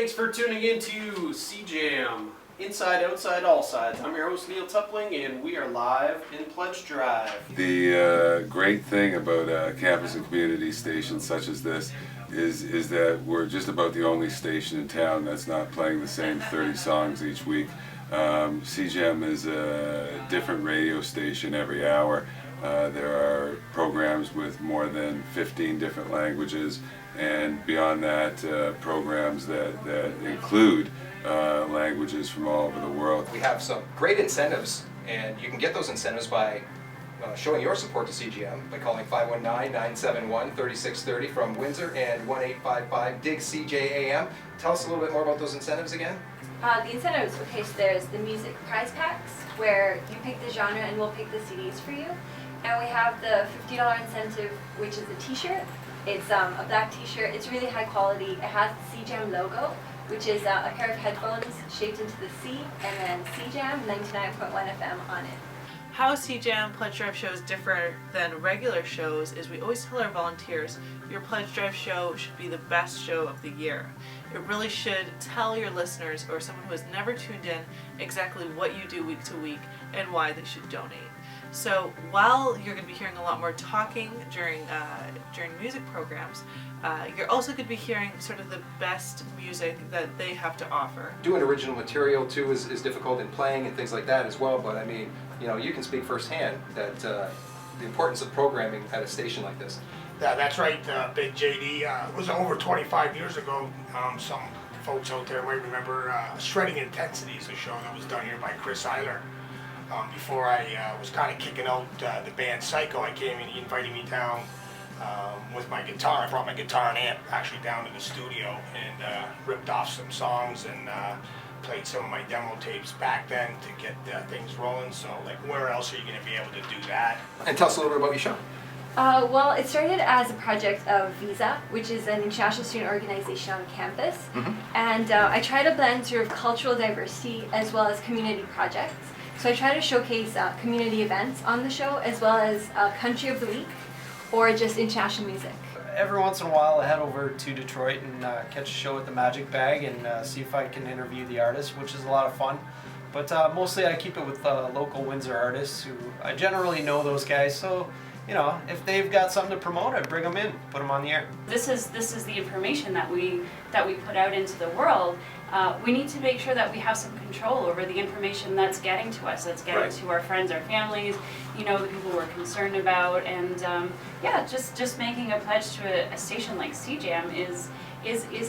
Thanks for tuning in to CJAM, Inside, Outside, All Sides. I'm your host Neil Tupling, and we are live in Pledge Drive. The great thing about campus and community stations such as this is that we're just about the only station in town that's not playing the same 30 songs each week. CJAM is a different radio station every hour. There are programs with more than 15 different languages, and beyond that, programs that include languages from all over the world. We have some great incentives, and you can get those incentives by showing your support to CJAM by calling 519-971-3630 from Windsor and 1-855-DIG-CJAM. Tell us a little bit more about those incentives again. The incentives, okay, so there's the music prize packs where you pick the genre and we'll pick the CDs for you. And we have the $50 incentive, which is a t-shirt. It's a black t-shirt. It's really high quality. It has the CJAM logo, which is a pair of headphones shaped into the C, and then CJAM 99.1 FM on it. How CJAM Pledge Drive shows differ than regular shows is we always tell our volunteers your Pledge Drive show should be the best show of the year. It really should tell your listeners or someone who has never tuned in exactly what you do week to week and why they should donate. So while you're going to be hearing a lot more talking during music programs, you're also going to be hearing sort of the best music that they have to offer. Doing original material too is difficult in playing and things like that as well, but I mean, you know, you can speak firsthand that the importance of programming at a station like this. Yeah, that's right, Big JD. It was over 25 years ago. Some folks out there might remember Shredding Intensities, a show that was done here by Chris Eiler. Before I was kind of kicking out the band Psycho, I came and he invited me down with my guitar. I brought my guitar and amp actually down to the studio and ripped off some songs and played some of my demo tapes back then to get things rolling. So, like, where else are you going to be able to do that? And tell us a little bit about your show. Well, it started as a project of Visa, which is an international student organization on campus. And I try to blend sort of cultural diversity as well as community projects. So I try to showcase community events on the show as well as Country of the Week or just international music. Every once in a while I head over to Detroit and catch a show at the Magic Bag and see if I can interview the artists, which is a lot of fun. But mostly I keep it with local Windsor artists who I generally know those guys, so you know, if they've got something to promote, I bring them in, put them on the air. This is the information that we put out into the world. We need to make sure that we have some control over the information that's getting to us, that's getting to our friends, our families, you know, the people we're concerned about, and yeah, just making a pledge to a station like CJAM is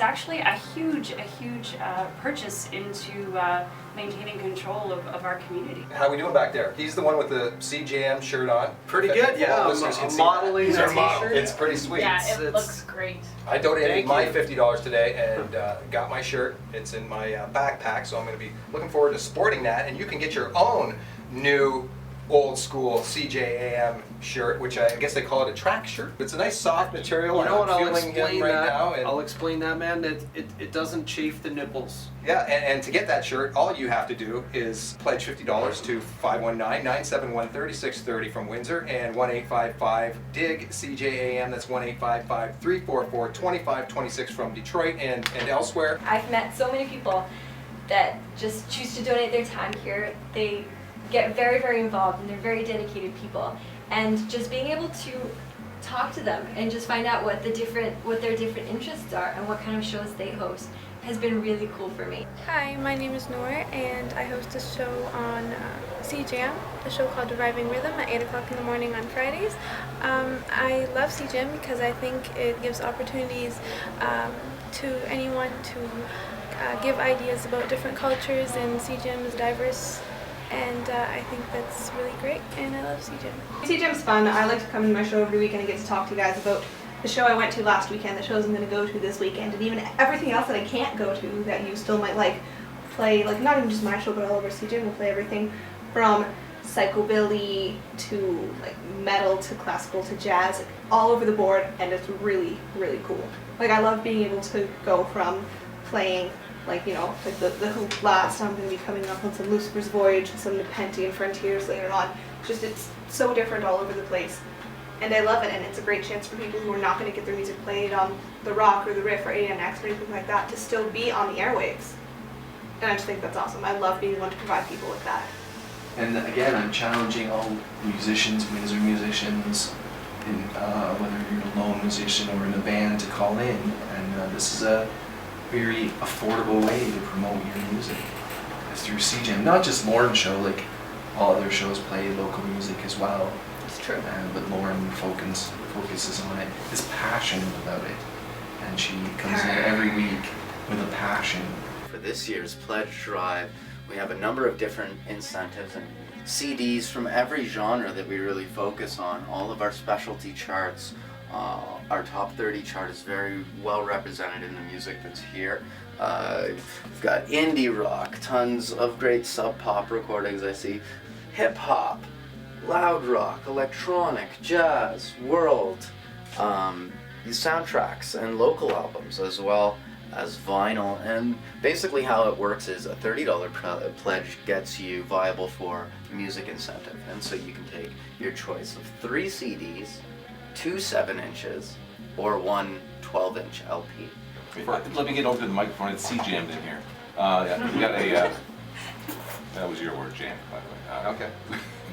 actually a huge purchase into maintaining control of our community. How are we doing back there? He's the one with the CJAM shirt on. Pretty good, yeah. I'm modeling a t-shirt. It's pretty sweet. Yeah, it looks great. I donated my $50 today and got my shirt. It's in my backpack, so I'm going to be looking forward to sporting that. And you can get your own new old school CJAM shirt, which I guess they call it a track shirt. It's a nice soft material. You know what, I'll explain that. I'll explain that, man. It doesn't chafe the nipples. Yeah, and to get that shirt, all you have to do is pledge $50 to 519-971-3630 from Windsor and 1-855-DIG-CJAM. That's 1-855-344-2526 from Detroit and elsewhere. I've met so many people that just choose to donate their time here. They get very, very involved and they're very dedicated people. And just being able to talk to them and just find out what their different interests are and what kind of shows they host has been really cool for me. Hi, my name is Noor and I host a show on CJAM, a show called Reviving Rhythm at 8 o'clock in the morning on Fridays. I love CJAM because I think it gives opportunities to anyone to give ideas about different cultures, and CJAM is diverse. And I think that's really great, and I love CJAM. CJAM's fun. I like to come to my show every weekend and get to talk to you guys about the show I went to last weekend, the shows I'm going to go to this weekend, and even everything else that I can't go to that you still might like. Play, like, not even just my show, but all over CJAM. We'll play everything from psychobilly to like metal to classical to jazz, like, all over the board, and it's really, really cool. Like, I love being able to go from playing, like, you know, like the Who Blast. I'm going to be coming up on some Lucifer's Voyage and some Nepenthe and Frontiers later on. Just, it's so different all over the place. And I love it, and it's a great chance for people who are not going to get their music played on the Rock or the Riff or ANX or anything like that to still be on the airwaves. And I just think that's awesome. I love being able to provide people with that. And again, I'm challenging all musicians, Windsor musicians, whether you're a lone musician or in a band, to call in. And this is a very affordable way to promote your music. It's through CJAM. Not just Lauren's show, like all other shows play local music as well. It's true. But Lauren focuses on it, is passionate about it. And she comes in every week with a passion. For this year's pledge drive, we have a number of different incentives and CDs from every genre that we really focus on. All of our specialty charts, our top 30 chart is very well represented in the music that's here. We've got indie rock, tons of great sub-pop recordings I see, hip-hop, loud rock, electronic, jazz, world, these soundtracks and local albums as well as vinyl. And basically how it works is a $30 pledge gets you viable for music incentive, and so you can take your choice of 3 CDs, 2 7-inches, or 1 12-inch LP. Let me get over to the microphone. It's CJAM in here. We got a that was your word, jam, by the way. Okay.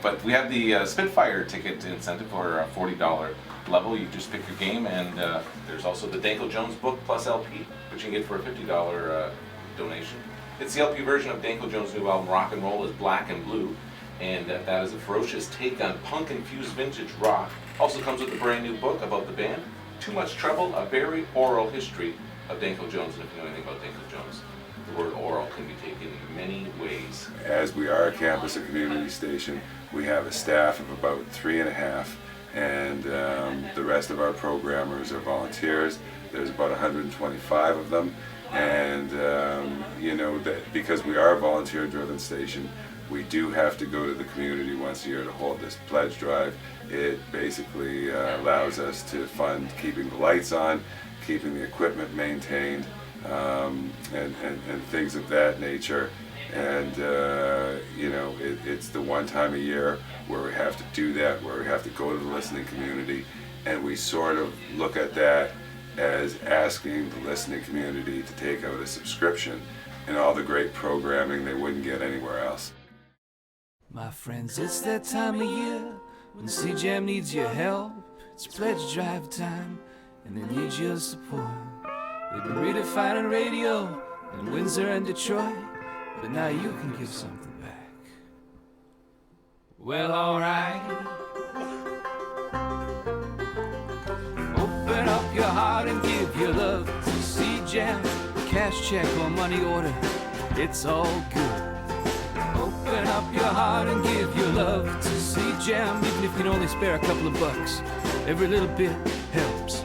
But we have the Spitfire ticket incentive for a $40 level. You just pick your game, and there's also the Danko Jones book plus LP, which you can get for a $50 donation. It's the LP version of Danko Jones' new album, Rock and Roll is Black and Blue, and that is a ferocious take on punk-infused vintage rock. Also comes with a brand new book about the band, Too Much Trouble, a very oral history of Danko Jones. And if you know anything about Danko Jones, the word oral can be taken many ways. As we are a campus and community station, we have a staff of about 3.5, and the rest of our programmers are volunteers. There's about 125 of them, and you know, that because we are a volunteer-driven station, we do have to go to the community once a year to hold this pledge drive. It basically allows us to fund keeping the lights on, keeping the equipment maintained, and things of that nature. And you know, it's the one time a year where we have to do that, where we have to go to the listening community, and we sort of look at that as asking the listening community to take out a subscription and all the great programming they wouldn't get anywhere else. My friends, it's that time of year when CJAM needs your help. It's pledge drive time, and they need your support. They've been redefining radio in Windsor and Detroit, but now you can give something back. Well, alright. Open up your heart and give your love to CJAM. Cash check or money order, it's all good. Open up your heart and give your love to CJAM. Even if you can only spare a couple of bucks, every little bit helps.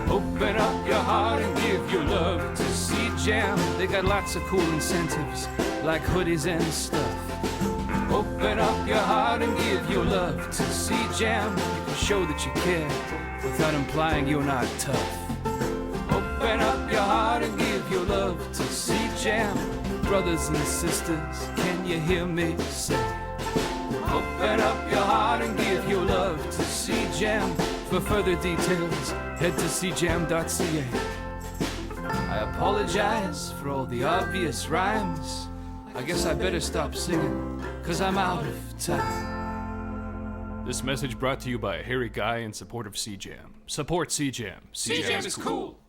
Open up your heart and give your love to CJAM. They got lots of cool incentives, like hoodies and stuff. Open up your heart and give your love to CJAM. You can show that you care without implying you're not tough. Open up your heart and give your love to CJAM. Brothers and sisters, can you hear me say? Open up your heart and give your love to CJAM. For further details, head to cjam.ca. I apologize for all the obvious rhymes. I guess I better stop singing, 'cause I'm out of time. This message brought to you by Harry Guy in support of CJAM. Support CJAM. CJAM is cool.